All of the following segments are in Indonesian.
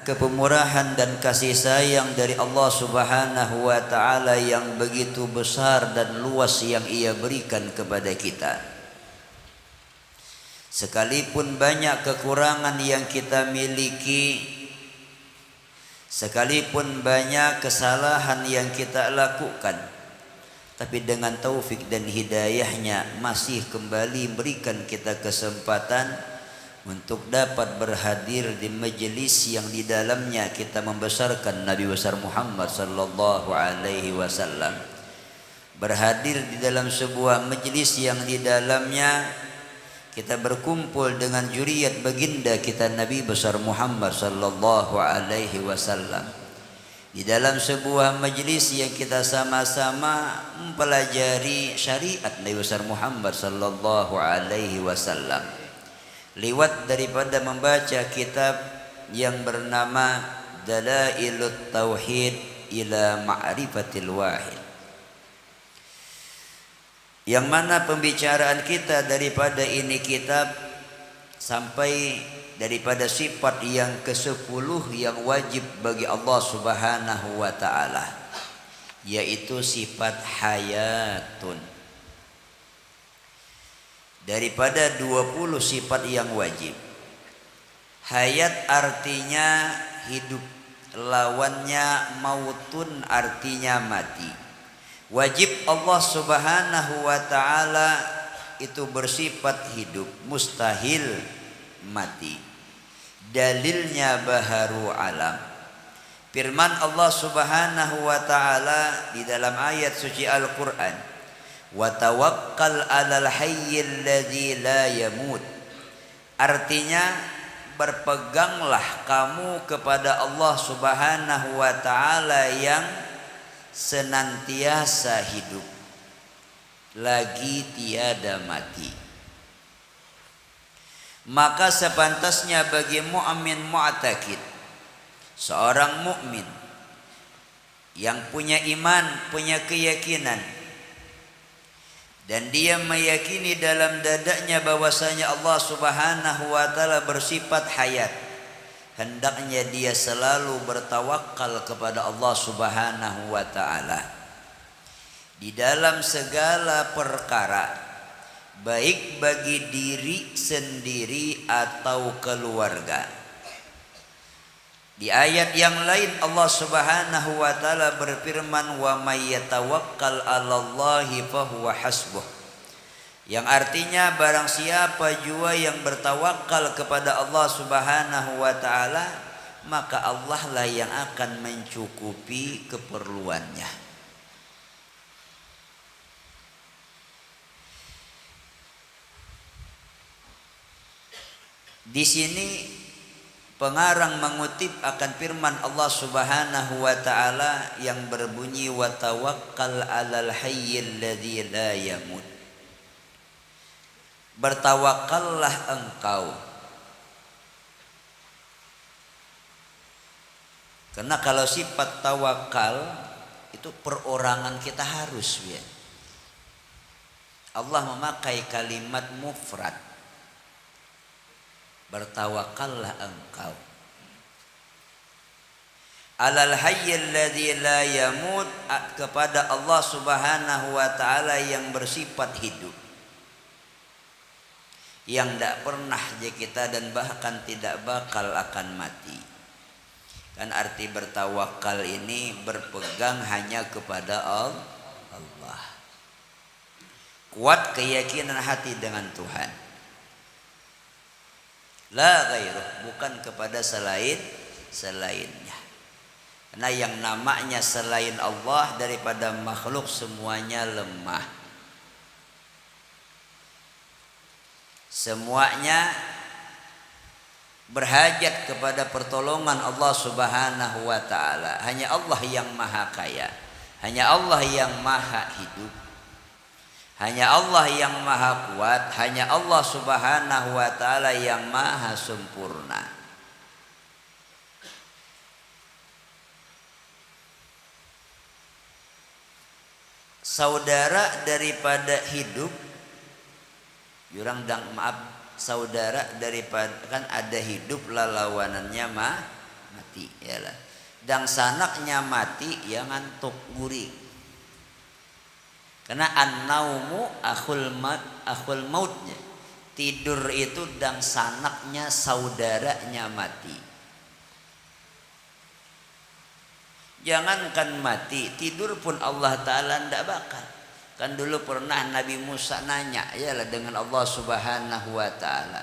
kepemurahan dan kasih sayang dari Allah Subhanahu wa taala yang begitu besar dan luas yang Ia berikan kepada kita. Sekalipun banyak kekurangan yang kita miliki, sekalipun banyak kesalahan yang kita lakukan, tapi dengan taufik dan hidayahnya masih kembali berikan kita kesempatan untuk dapat berhadir di majelis yang di dalamnya kita membesarkan Nabi besar Muhammad sallallahu alaihi wasallam. Berhadir di dalam sebuah majelis yang di dalamnya kita berkumpul dengan zuriat baginda kita Nabi besar Muhammad sallallahu alaihi wasallam. Di dalam sebuah majelis yang kita sama-sama mempelajari syariat Nabi besar Muhammad sallallahu alaihi wasallam. Lewat daripada membaca kitab yang bernama Dalailut Tauhid ila Ma'rifatil Wahid, yang mana pembicaraan kita daripada ini kitab sampai daripada sifat yang ke-10 yang wajib bagi Allah Subhanahu wa taala, yaitu sifat hayatun. Daripada 20 sifat yang wajib, hayat artinya hidup, lawannya mautun artinya mati. Wajib Allah Subhanahu wa taala itu bersifat hidup, mustahil mati. Dalilnya baharu alam, firman Allah Subhanahu wa taala di dalam ayat suci Al-Qur'an, wa tawakkal 'alal hayyil ladzi la yamut. Artinya berpeganglah kamu kepada Allah Subhanahu wa taala yang senantiasa hidup lagi tiada mati. Maka sepantasnya bagi mukmin mu'takid, seorang mukmin yang punya iman, punya keyakinan, dan dia meyakini dalam dadanya bahwasanya Allah Subhanahu wa taala bersifat hayat, hendaknya dia selalu bertawakal kepada Allah Subhanahu wa taala di dalam segala perkara, baik bagi diri sendiri atau keluarga. Di ayat yang lain Allah Subhanahu wa taala berfirman, wa may yatawakkal 'alallahi fahuwa hasbuh, yang artinya barang siapa jua yang bertawakal kepada Allah Subhanahu wa taala, maka Allah lah yang akan mencukupi keperluannya. Di sini pengarang mengutip akan firman Allah Subhanahu wa taala yang berbunyi, wa tawakkal 'alal hayyil ladzi la yamut. Bertawakallah engkau, karena kalau sifat tawakal itu perorangan kita harus, ya. Allah memakai kalimat mufrad, bertawakallah engkau 'alal hayyil ladzi la yamut, kepada Allah Subhanahu wa taala yang bersifat hidup, yang tidak pernah kita dan bahkan tidak bakal akan mati. Kan arti bertawakal ini berpegang hanya kepada Allah, kuat keyakinan hati dengan Tuhan, la ghairuh, bukan kepada selainnya. Karena yang namanya selain Allah daripada makhluk semuanya lemah, semuanya berhajat kepada pertolongan Allah Subhanahu wa taala. Hanya Allah yang maha kaya, hanya Allah yang maha hidup, hanya Allah yang maha kuat, hanya Allah Subhanahu wa taala yang maha sempurna. Saudara daripada hidup, saudara daripada, kan ada hidup lawanannya mati yalah. Dan sanaknya mati yang ngantuk gurih. Karena an-naumu akhul mautnya. Tidur itu dan sanaknya saudaranya mati. Jangankan mati, tidur pun Allah Ta'ala tidak bakal. Kan dulu pernah Nabi Musa nanya yalah dengan Allah Subhanahu wa Ta'ala.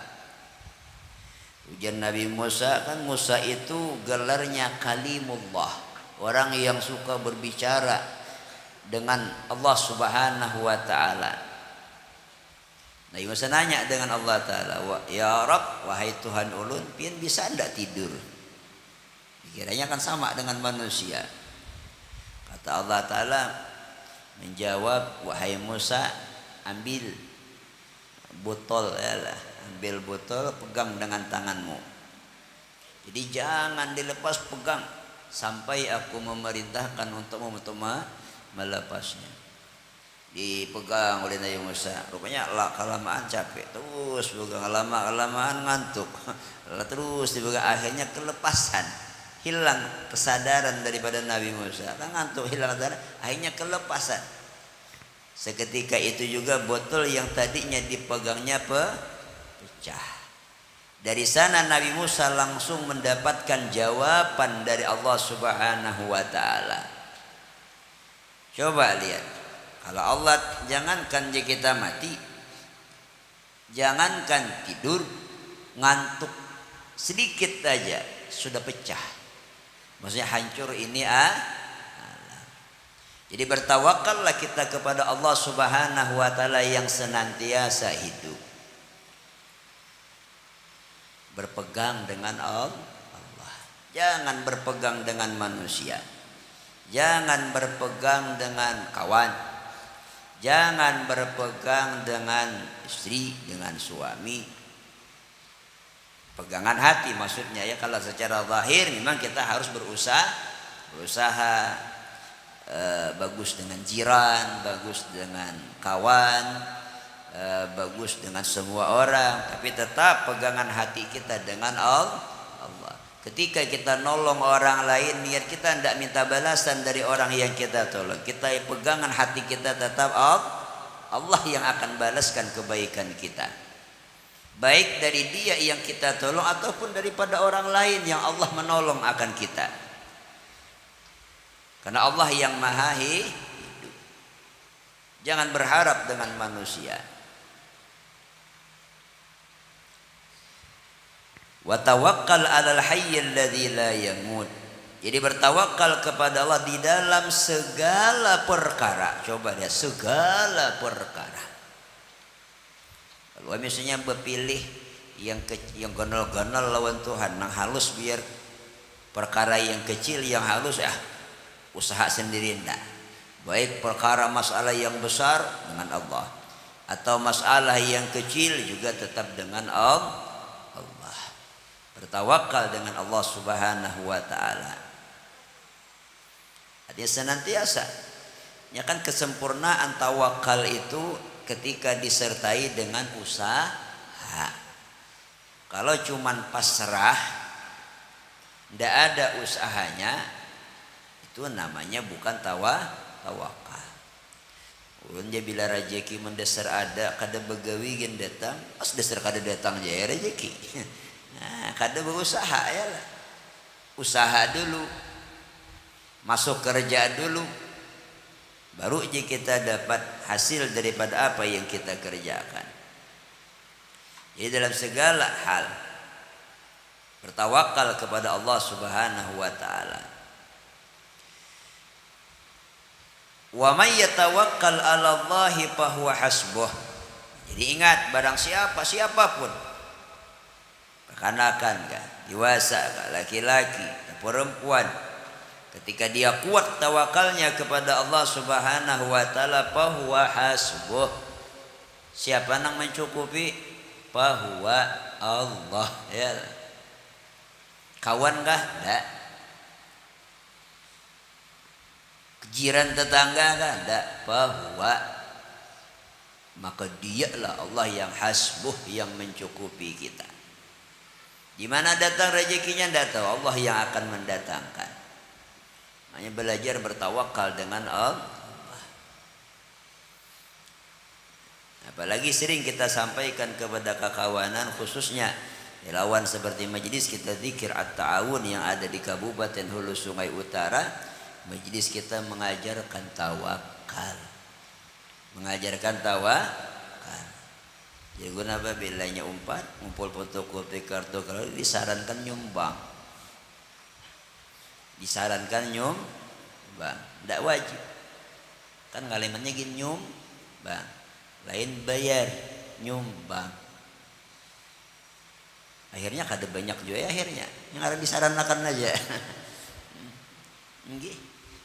Ujian Nabi Musa, kan Musa itu gelarnya Kalimullah, orang yang suka berbicara dengan Allah Subhanahu wa Ta'ala. Nabi Musa nanya dengan Allah Ta'ala, ya Rabb, wahai Tuhan ulun, pian bisa ndak tidur? Kiranya kan sama dengan manusia. Kata Allah Ta'ala menjawab, wahai Musa, ambil botol yalah, ambil botol, pegang dengan tanganmu. Jadi jangan dilepas, pegang sampai aku memerintahkan untukmu untuk melepasnya. Dipegang oleh Nabi Musa. Rupanya kelamaan capek, terus pegang, lama-kelamaan ngantuk. Terus dipegang, akhirnya kelepasan. Hilang kesadaran daripada Nabi Musa. Kan ngantuk, hilang kesadaran, akhirnya kelepasan. Seketika itu juga botol yang tadinya dipegangnya pecah. Dari sana Nabi Musa langsung mendapatkan jawaban dari Allah Subhanahu wa Ta'ala. Coba lihat, kalau Allah jangankan kita mati, jangankan tidur, ngantuk sedikit aja sudah pecah. Maksudnya hancur ini Jadi bertawakallah kita kepada Allah Subhanahu wa Ta'ala yang senantiasa hidup. Berpegang dengan Allah. Jangan berpegang dengan manusia. Jangan berpegang dengan kawan. Jangan berpegang dengan istri, dengan suami. Pegangan hati maksudnya ya. Kalau secara zahir memang kita harus berusaha bagus dengan jiran, bagus dengan kawan, bagus dengan semua orang, tapi tetap pegangan hati kita dengan Allah. Ketika kita nolong orang lain, niat kita tidak minta balasan dari orang yang kita tolong. Kita pegangan hati kita tetap Allah yang akan balaskan kebaikan kita. Baik dari dia yang kita tolong ataupun daripada orang lain yang Allah menolong akan kita. Karena Allah yang maha hidup. Jangan berharap dengan manusia. Wa tawakkal 'alal hayyil ladzi la yamut. Jadi bertawakal kepada Allah di dalam segala perkara. Coba lihat, segala perkara. Kalau misalnya berpilih yang ganal-ganal lawan Tuhan, yang halus biar perkara yang kecil yang halus usaha sendiri enggak. Baik perkara masalah yang besar dengan Allah atau masalah yang kecil juga tetap dengan Allah. Bertawakal dengan Allah Subhanahu wa Ta'ala. Artinya senantiasa. Ya kan kesempurnaan tawakal itu ketika disertai dengan usaha. Kalau cuman pasrah, tidak ada usahanya, itu namanya bukan tawakal. Ulun dia bila rezeki mendasar ada, kada begawi gen datang, pas dasar kada datang aja rezeki. Nah, kada berusaha ya lah. Usaha dulu, masuk kerja dulu, baru aja kita dapat hasil daripada apa yang kita kerjakan. Jadi dalam segala hal bertawakal kepada Allah Subhanahu wa Ta'ala. Wa may yatawakkal 'ala Allahi fahuwa hasbuh. Jadi ingat, barang siapapun, kekanakan kah, dewasa kah, laki-laki, perempuan, ketika dia kuat tawakalnya kepada Allah Subhanahu wa Ta'ala, fahuwa hasbuh. Siapa yang mencukupi? Fahuwa Allah ya. Kawan kah? Tidak. Jiran tetangga kan? Tidak. Bahwa maka dialah Allah yang hasbuh, yang mencukupi kita. Di mana datang rezekinya tidak tahu, Allah yang akan mendatangkan. Hanya belajar bertawakal dengan Allah. Apalagi sering kita sampaikan kepada kekawanan, khususnya relawan seperti majelis kita zikir at-ta'awun yang ada di Kabupaten Hulu Sungai Utara. Majelis kita mengajarkan tawakal, mengajarkan tawakal. Jadi guna apa bilanya umpat, ngumpul fotokopi kartu, kalau disarankan nyumbang, disarankan nyumbang, tidak wajib. Kan kalimatnya gini, nyumbang, lain bayar, nyumbang. Akhirnya kada banyak juga ya, akhirnya yang harus disarankan aja.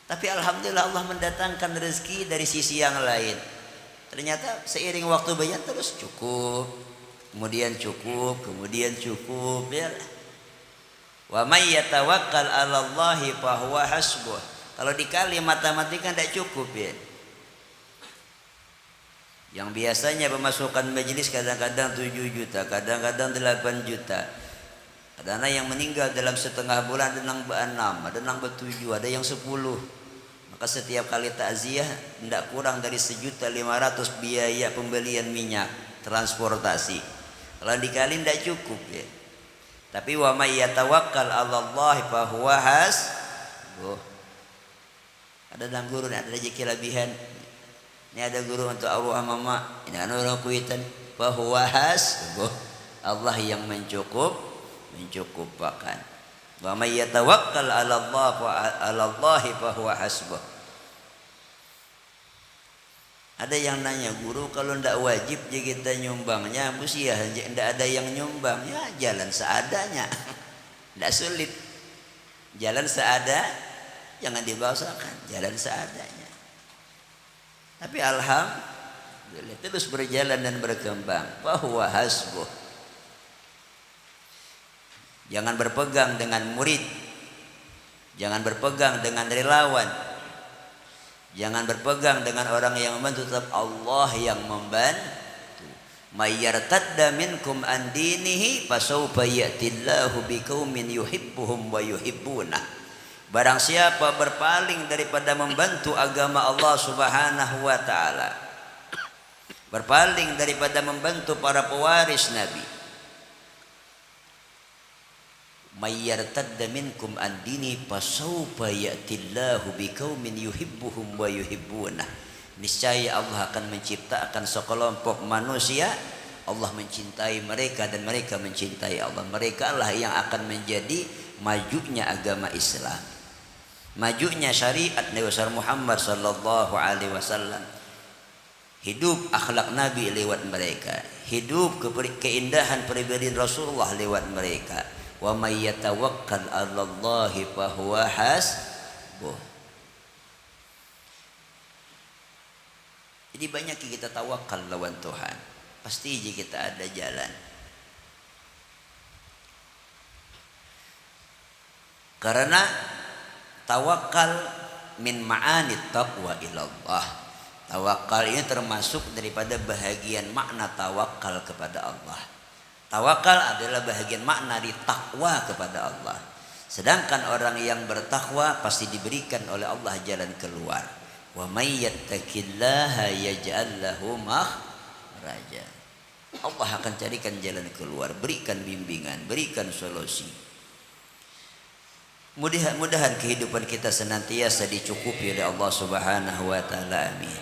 Tapi alhamdulillah Allah mendatangkan rezeki dari sisi yang lain. Ternyata seiring waktu banyak terus cukup, kemudian cukup, kemudian cukup. Ya. Wa may yatawakkal 'alallahi fahuwa hasbuh. Kalau dikali matematika tidak cukup ya. Yang biasanya pemasukan majelis kadang-kadang 7 juta, kadang-kadang 8 juta. Ada yang meninggal dalam setengah bulan, ada yang 6, ada yang 7, ada yang 10. Maka setiap kali takziah tidak kurang dari 1.500.000 biaya pembelian minyak, transportasi. Kalau dikali tidak cukup ya. Tapi wa may yatawakkal 'alallahi fa huwa hasbuh. Ada dan guru ada rezeki lebihan. Ini ada guru untuk arwah mama, ini kan orang kuitan, fa huwa hasbuh. Allah yang mencukupkan. Wa may yatawakkal 'alallahi fa huwa hasbuh. Ada yang nanya, guru kalau ndak wajib je kita nyumbangnya, mesti ya ndak ada yang nyumbang. Ya jalan seadanya. Ndak sulit. Jalan seada, jangan dibangsakan, jalan seadanya. Tapi alhamdulillah terus berjalan dan berkembang. Fa huwa hasbuh. Jangan berpegang dengan murid, jangan berpegang dengan relawan, jangan berpegang dengan orang yang membantu, tetap Allah yang membantu. May yartadda minkum an dinihi fasawfa ya'tillahu biqaumin yuhibbuhum wa yuhibbunah. Barang siapa berpaling daripada membantu agama Allah Subhanahu wa taala, berpaling daripada membantu para pewaris Nabi, may yartadda minkum an dini fasawfa ya'tillahu biqaumin yuhibbuhum wa yuhibbunah. Niscaya Allah akan menciptakan sekelompok manusia, Allah mencintai mereka dan mereka mencintai Allah. Mereka lah yang akan menjadi majunya agama Islam, majunya syariat Nabi Muhammad sallallahu alaihi wasallam. Hidup akhlak Nabi lewat mereka, hidup keindahan pribadi Rasulullah lewat mereka. Wa may yatawakkal 'alallahi fa huwa hasbuh. Jadi banyak kita tawakal lawan Tuhan, pasti je kita ada jalan. Karena tawakal min ma'ani taqwa ilallah. Tawakal ini termasuk daripada bahagian makna tawakal kepada Allah. Tawakal adalah bahagian makna di takwa kepada Allah. Sedangkan orang yang bertakwa pasti diberikan oleh Allah jalan keluar. Wa may yattaqillaha yaj'al lahu makhraja. Allah akan carikan jalan keluar, berikan bimbingan, berikan solusi. Mudah-mudahan kehidupan kita senantiasa dicukupi oleh Allah Subhanahu wa taala. Amin.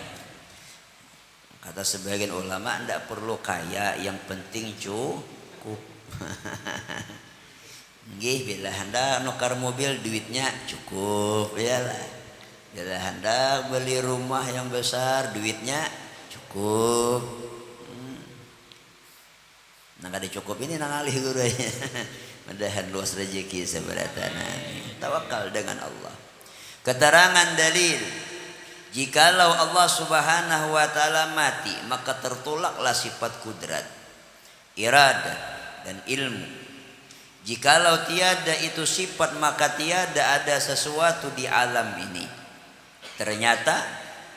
Kata sebagian ulama, tidak perlu kaya, yang penting cukup. Nggih, bila hendak nukar mobil duitnya cukup, ya lah. Bila hendak beli rumah yang besar duitnya cukup. Nah kada cukup ini nang alih gurunya. Mudahan luas rezeki seberatan. Tawakal dengan Allah. Keterangan dalil, jikalau Allah Subhanahu wa taala mati, maka tertolaklah sifat kudrat, iradah dan ilmu. Jikalau tiada itu sifat, maka tiada ada sesuatu di alam ini. Ternyata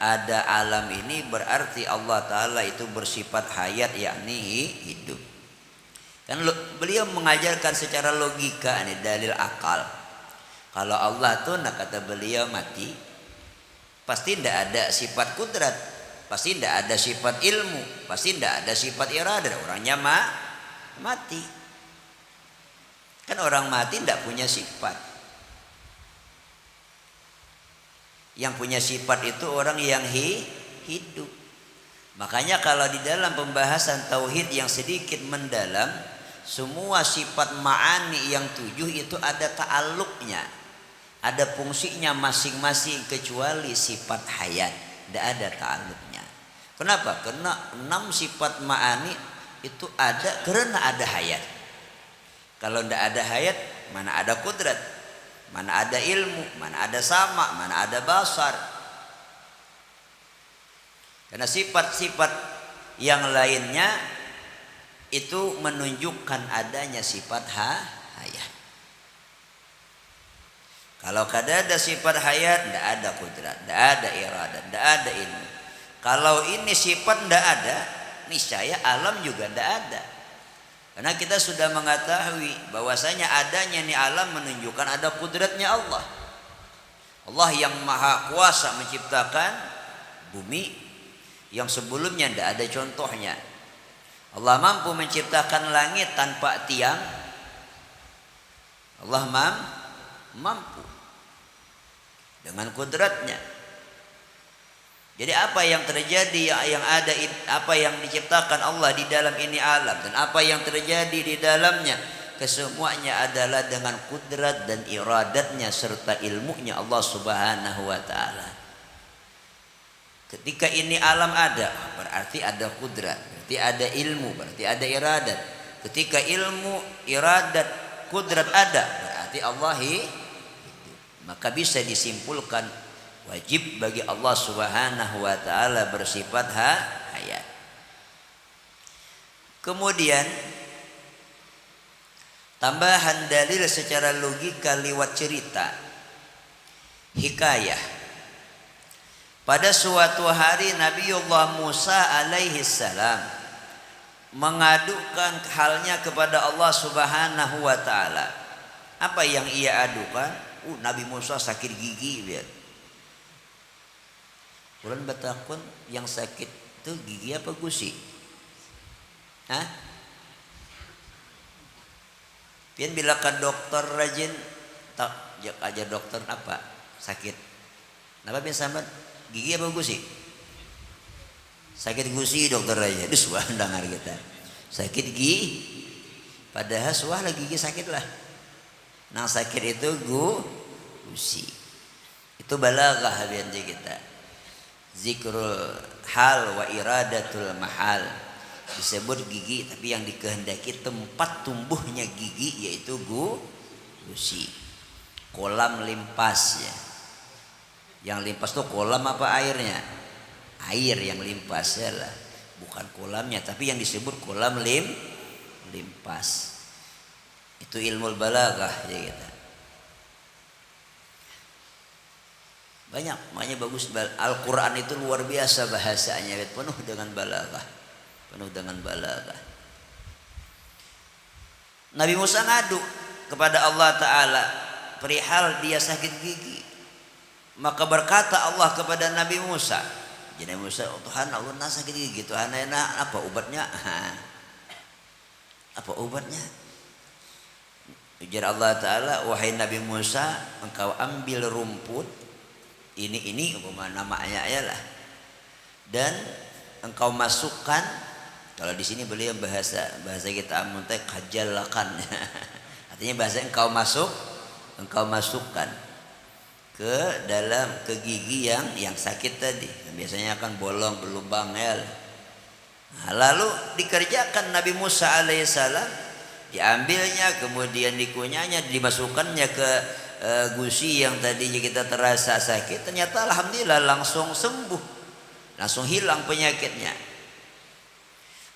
ada alam ini, berarti Allah taala itu bersifat hayat, yakni hidup. Kan beliau mengajarkan secara logika nih, dalil akal. Kalau Allah tuh nak kata beliau mati, pasti tidak ada sifat kudrat, pasti tidak ada sifat ilmu, pasti tidak ada sifat iradah. Orangnya mati. Kan orang mati tidak punya sifat. Yang punya sifat itu orang yang hidup. Makanya kalau di dalam pembahasan tauhid yang sedikit mendalam, semua sifat ma'ani yang 7 itu ada ta'alluqnya, ada fungsinya masing-masing, kecuali sifat hayat tidak ada ta'alluqnya. Kenapa? Karena 6 sifat ma'ani itu ada karena ada hayat. Kalau tidak ada hayat, mana ada kudrat, mana ada ilmu, mana ada sama, mana ada basar. Karena sifat-sifat yang lainnya itu menunjukkan adanya sifat hayat. Kalau kada ada sifat hayat, tidak ada kudrat, tidak ada iradah, tidak ada ilmu. Kalau ini sifat tidak ada, niscaya alam juga tidak ada. Karena kita sudah mengetahui bahwasanya adanya ini alam menunjukkan ada kudratnya Allah. Allah yang maha kuasa menciptakan bumi yang sebelumnya tidak ada contohnya. Allah mampu menciptakan langit tanpa tiang. Allah mampu dengan kudratnya. Jadi apa yang terjadi, yang ada, apa yang diciptakan Allah di dalam ini alam, dan apa yang terjadi di dalamnya, kesemuanya adalah dengan kudrat dan iradatnya serta ilmunya Allah Subhanahu wa ta'ala. Ketika ini alam ada, berarti ada kudrat, berarti ada ilmu, berarti ada iradat. Ketika ilmu, iradat, kudrat ada, berarti Allah hidup. Maka bisa disimpulkan wajib bagi Allah Subhanahu wa ta'ala bersifat hayat. Kemudian tambahan dalil secara logika lewat cerita, hikayah. Pada suatu hari Nabiullah Musa alaihi salam mengadukan halnya kepada Allah Subhanahu wa ta'ala. Apa yang ia adukan? Nabi Musa sakit gigi, lihat. Ulun batakun yang sakit itu gigi apa gusi? Hah? Pian bila ke dokter rajin tak aja dokter apa sakit. Napa pian sambat? Gigi apa gusi? Sakit gusi dokter aja. Duh suah dengar kita. Sakit gigi. Padahal suah lagi gigi sakit lah. Nang sakit itu gusi. Itu balaghah bianja kita. Zikrul hal wa iradatul mahal. Disebut gigi tapi yang dikehendaki tempat tumbuhnya gigi yaitu gusi. Kolam limpas ya. Yang limpas itu kolam apa airnya? Air yang limpas ya lah. Bukan kolamnya, tapi yang disebut kolam limpas. Itu ilmu balaghah ya kita. Banyak, makanya bagus. Al-Quran itu luar biasa bahasanya, penuh dengan balaghah. Penuh dengan balaghah. Nabi Musa ngadu kepada Allah Ta'ala perihal dia sakit gigi. Maka berkata Allah kepada Nabi Musa, jadi Musa, oh Tuhan Allah sakit gigi, Tuhan apa obatnya? Apa obatnya? Ujar Allah Ta'ala, wahai Nabi Musa, engkau ambil rumput ini umpama namanya ya lah, dan engkau masukkan, kalau di sini beliau bahasa kita amuntai kajalakan, artinya bahasa engkau masukkan ke dalam ke gigi yang sakit tadi, biasanya akan bolong berlubang ya. Nah, lalu dikerjakan Nabi Musa alaihissalam, diambilnya kemudian dikunyahnya, dimasukkannya ke gusi yang tadinya kita terasa sakit, ternyata alhamdulillah langsung sembuh, langsung hilang penyakitnya.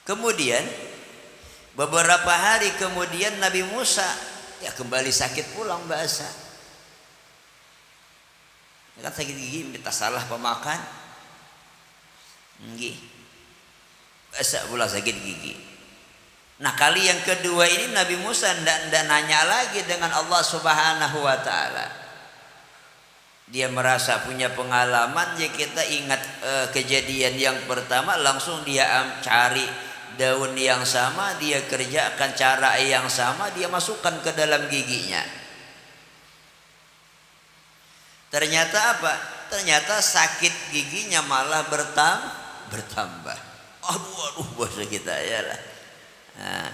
Kemudian beberapa hari kemudian Nabi Musa ya kembali sakit pulang bahasa. Kan sakit gigi minta salah pemakan. Nggih. Bahasa pula sakit gigi. Nah, kali yang kedua ini Nabi Musa tidak nanya lagi dengan Allah Subhanahu wa taala. Dia merasa punya pengalaman, ya kita ingat kejadian yang pertama, langsung dia cari daun yang sama, dia kerjakan cara yang sama, dia masukkan ke dalam giginya. Ternyata apa? Ternyata sakit giginya malah bertambah. Aduh, bahasa kita ya lah. Nah,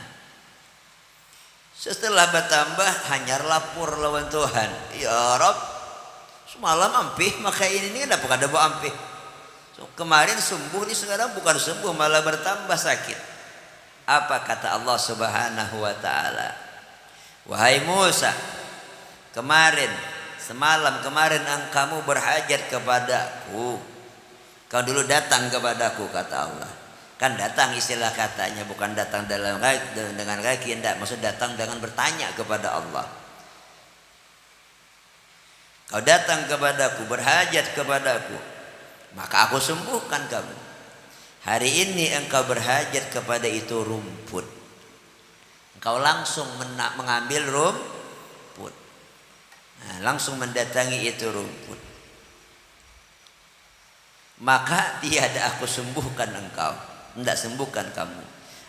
setelah bertambah, hanya lapor lawan Tuhan. Ya Rob, semalam ampih, maka ini kenapa ada bau ampih? Kemarin sembuh, ini sekarang bukan sembuh, malah bertambah sakit. Apa kata Allah Subhanahu wa taala? Wahai Musa, semalam kemarin kamu berhajat kepadaku. Kau dulu datang kepadaku, kata Allah. Kan datang istilah katanya, bukan datang dengan kaki, tidak. Maksud datang dengan bertanya kepada Allah. Kau datang kepadaku, berhajat kepadaku, maka aku sembuhkan kamu. Hari ini engkau berhajat kepada itu rumput. Engkau langsung mengambil rumput. Nah, langsung mendatangi itu rumput. Maka tiada aku sembuhkan engkau. Tidak sembuhkan kamu.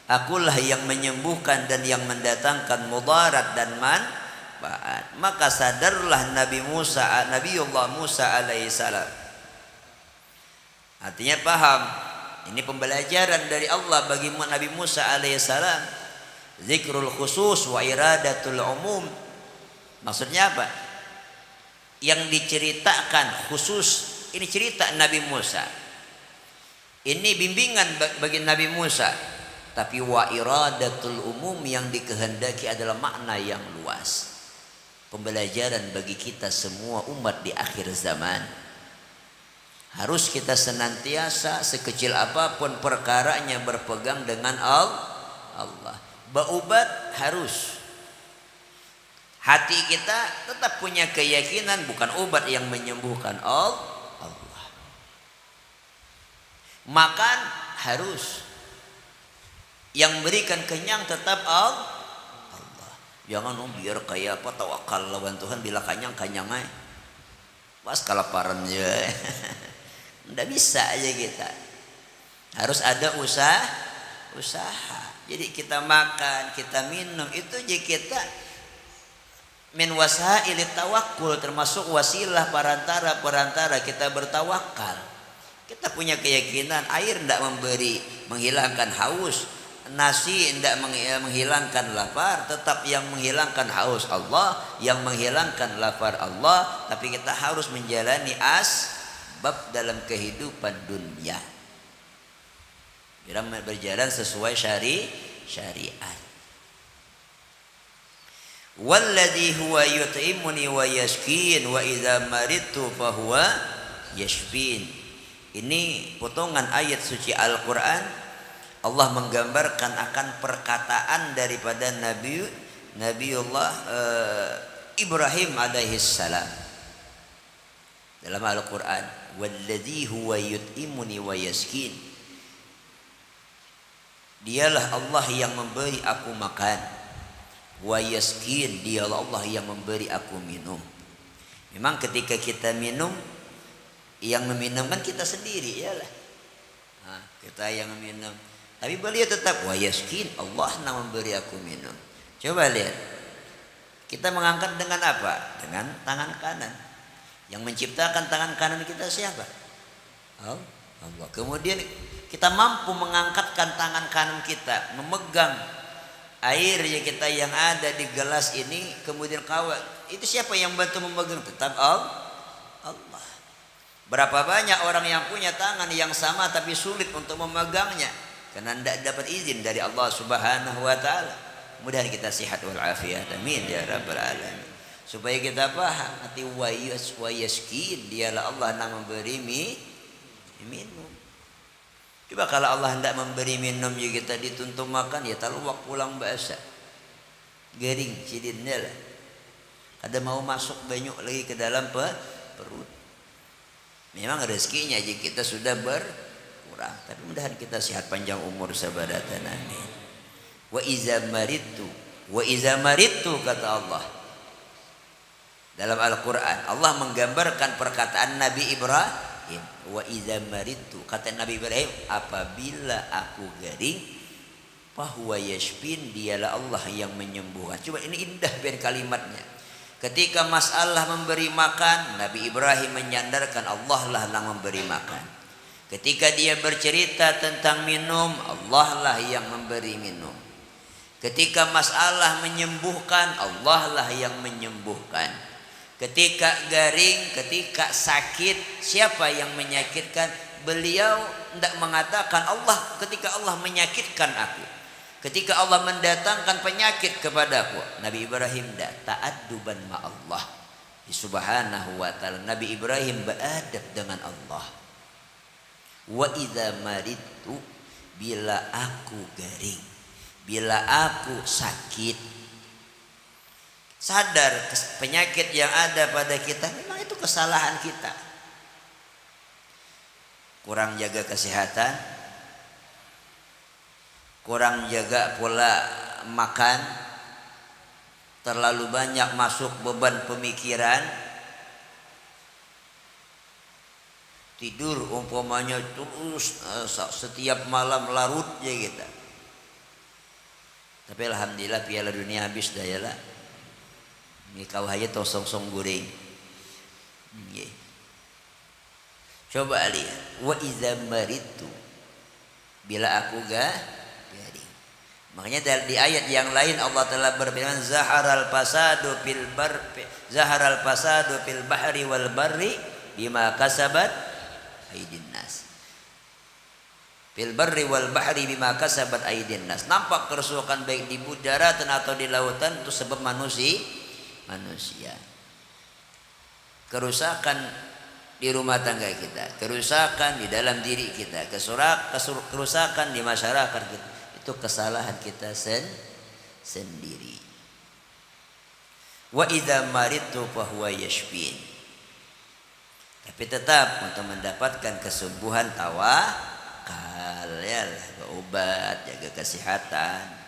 Akulah yang menyembuhkan dan yang mendatangkan mudarat dan manfaat. Maka sadarlah Nabiullah Musa alaihissalam. Artinya paham. Ini pembelajaran dari Allah bagi Nabi Musa alaihissalam. Zikrul khusus wa iradatul umum. Maksudnya apa? Yang diceritakan khusus, ini cerita Nabi Musa. Ini bimbingan bagi Nabi Musa. Tapi wa iradatul umum, yang dikehendaki adalah makna yang luas. Pembelajaran bagi kita semua umat di akhir zaman. Harus kita senantiasa sekecil apapun perkaranya berpegang dengan Allah. Berobat harus. Hati kita tetap punya keyakinan bukan obat yang menyembuhkan Allah. Makan harus. Yang berikan kenyang tetap Allah. Jangan biar kayak apa tawakal lawan Tuhan, bila kenyang aja. Pas kelaparan ya. Nggak bisa aja kita. Harus ada usaha. Jadi kita makan, kita minum, itu aja kita min wasailit tawakkul, termasuk wasilah perantara kita bertawakal. Kita punya keyakinan air tidak menghilangkan haus, nasi tidak menghilangkan lapar, tetap yang menghilangkan haus Allah, yang menghilangkan lapar Allah. Tapi kita harus menjalani asbab dalam kehidupan dunia. Biar berjalan sesuai syariat. Walladzi huwa yut'imuni wa yaskin wa idza maridtu fahuwa yashfin. Ini potongan ayat suci Al-Quran. Allah menggambarkan akan perkataan daripada Nabiullah Ibrahim alaihissalam dalam Al-Quran. Walladzi huwa yut'imuni wa yaskin. Dialah Allah yang memberi aku makan. Wa yaskin, dialah Allah yang memberi aku minum. Memang ketika kita minum, yang meminumkan kita sendiri, iyalah. Nah, kita yang meminum. Tapi beliau tetap wa yaskin, Allah yang memberi aku minum. Coba lihat. Kita mengangkat dengan apa? Dengan tangan kanan. Yang menciptakan tangan kanan kita siapa? Allah. Kemudian kita mampu mengangkatkan tangan kanan kita, memegang air kita yang ada di gelas ini, kemudian kawat. Itu siapa yang bantu memegang? Tetap Allah. Berapa banyak orang yang punya tangan yang sama tapi sulit untuk memegangnya karena tidak dapat izin dari Allah Subhanahu wa taala. Mudah-mudahan kita sehat wal afiat, amin ya rabbal alamin. Supaya kita paham hati wa yaskin, dialah Allah yang memberi minum. Coba kalau Allah tidak memberi minum ya kita dituntut makan, ya taluak pulang basah. Gering sidinnya lah. Ada mau masuk banyak lagi ke dalam perut. Memang rezekinya aja kita sudah berkurang. Tapi mudah-mudahan kita sehat panjang umur sabadatan, amin. Wa iza maridtu kata Allah. Dalam Al-Qur'an Allah menggambarkan perkataan Nabi Ibrahim. Wa iza maridtu, kata Nabi Ibrahim, apabila aku garing, fahuwa yashfin, dialah Allah yang menyembuhkan. Coba ini indah biar kalimatnya. Ketika masalah memberi makan, Nabi Ibrahim menyandarkan Allah lah yang memberi makan. Ketika dia bercerita tentang minum, Allah lah yang memberi minum. Ketika masalah menyembuhkan, Allah lah yang menyembuhkan. Ketika garing, ketika sakit, siapa yang menyakitkan? Beliau tidak mengatakan Allah ketika Allah menyakitkan aku. Ketika Allah mendatangkan penyakit kepadaku, Nabi Ibrahim tidak ta'adduban ma Allah subhanahu wa ta'ala. Nabi Ibrahim beradab dengan Allah. Wa idza maridtu, bila aku garing, bila aku sakit, sadar penyakit yang ada pada kita memang itu kesalahan kita. Kurang jaga kesehatan, kurang jaga pola makan, terlalu banyak masuk beban pemikiran, tidur umpamanya terus setiap malam larut ya kita. Tapi alhamdulillah Piala Dunia habis dah ya lah. Ini kau aja tosong-song goreng. Coba lihat. Wa iza maridtu, bila aku garing. Makanya di ayat yang lain Allah telah berfirman, zaharal fasadu fil bahri wal barri bima kasabat aydin nas. Fil barri wal bahri bima kasabat aydin nas. Nampak kerusakan baik di daratan atau di lautan itu sebab manusia. Kerusakan di rumah tangga kita, kerusakan di dalam diri kita, kerusakan di masyarakat kita, itu kesalahan kita sendiri. Wa idza maridtu fa huwa yashfin. Tapi tetap untuk mendapatkan kesembuhan tawakal, ya, berobat, jaga kesehatan.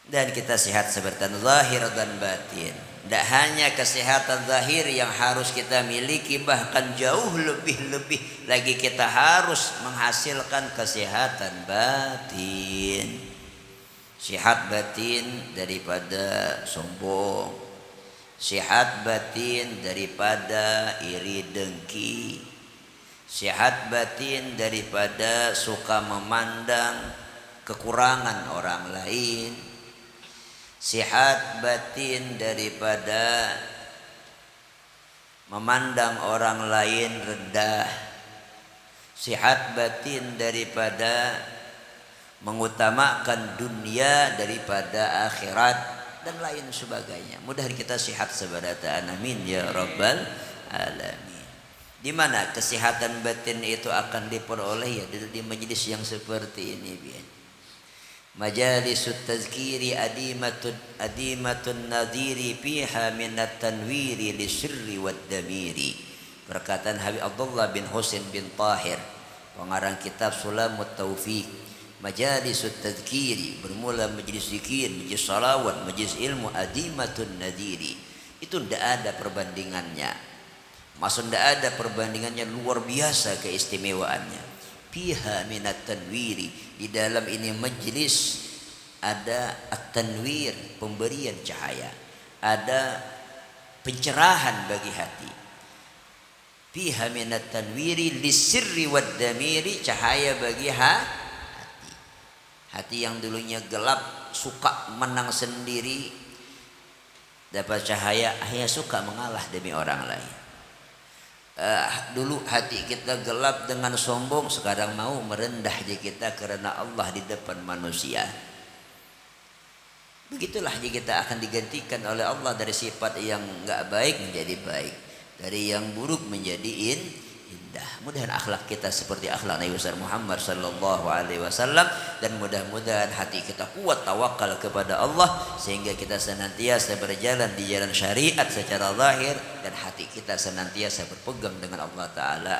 Dan kita sehat seperti zahir dan batin. Tidak hanya kesehatan zahir yang harus kita miliki, bahkan jauh lebih lagi kita harus menghasilkan kesehatan batin. Sehat batin daripada sombong, sehat batin daripada iri dengki, sehat batin daripada suka memandang kekurangan orang lain, sehat batin daripada memandang orang lain rendah, sehat batin daripada mengutamakan dunia daripada akhirat dan lain sebagainya. Mudah kita sehat sebarata, amin ya rabbal alamin. Di mana kesehatan batin itu akan diperoleh? Ya di majlis yang seperti ini, biar majalisut tazkiri adimatun nadhiri fiha minat tanwiri lisirri wad damiri. Perkataan Habib Abdullah bin Husain bin Tahir, pengarang kitab Sulamut Taufiq. Majalisut tazkiri, bermula majlis zikir, majlis salawat, majlis ilmu, adimatun nadhiri. Itu tidak ada perbandingannya. Maksud tidak ada perbandingannya, luar biasa keistimewaannya. Fiha minat tanwiri, di dalam ini majlis ada at-tanwir, pemberian cahaya, ada pencerahan bagi hati. Fiha minat tanwiri lisirri wad damiri, cahaya bagi hati. Hati yang dulunya gelap, suka menang sendiri, dapat cahaya, akhirnya suka mengalah demi orang lain. Dulu hati kita gelap dengan sombong, sekarang mau merendah di kita karena Allah di depan manusia. Begitulah kita akan digantikan oleh Allah dari sifat yang enggak baik menjadi baik, dari yang buruk menjadi indah. Mudah-mudahan akhlak kita seperti akhlak Nabi besar Muhammad sallallahu alaihi wasallam, dan mudah-mudahan hati kita kuat tawakal kepada Allah sehingga kita senantiasa berjalan di jalan syariat secara zahir dan hati kita senantiasa berpegang dengan Allah taala.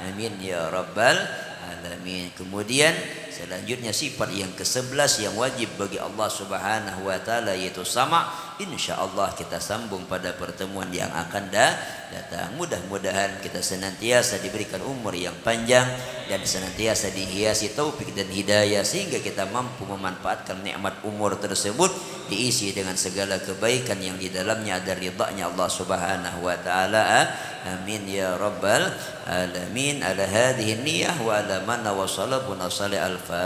Amin ya rabbal alamin. Kemudian Selanjutnya sifat yang ke-11 yang wajib bagi Allah Subhanahu wa taala yaitu sama'. Insyaallah kita sambung pada pertemuan yang akan datang. Mudah-mudahan kita senantiasa diberikan umur yang panjang dan senantiasa dihiasi taufik dan hidayah sehingga kita mampu memanfaatkan nikmat umur tersebut diisi dengan segala kebaikan yang di dalamnya ada ridha-Nya Allah Subhanahu wa taala. Amin ya rabbal alamin. Ala hadhihi niyyah wa ala man wasala bunasali al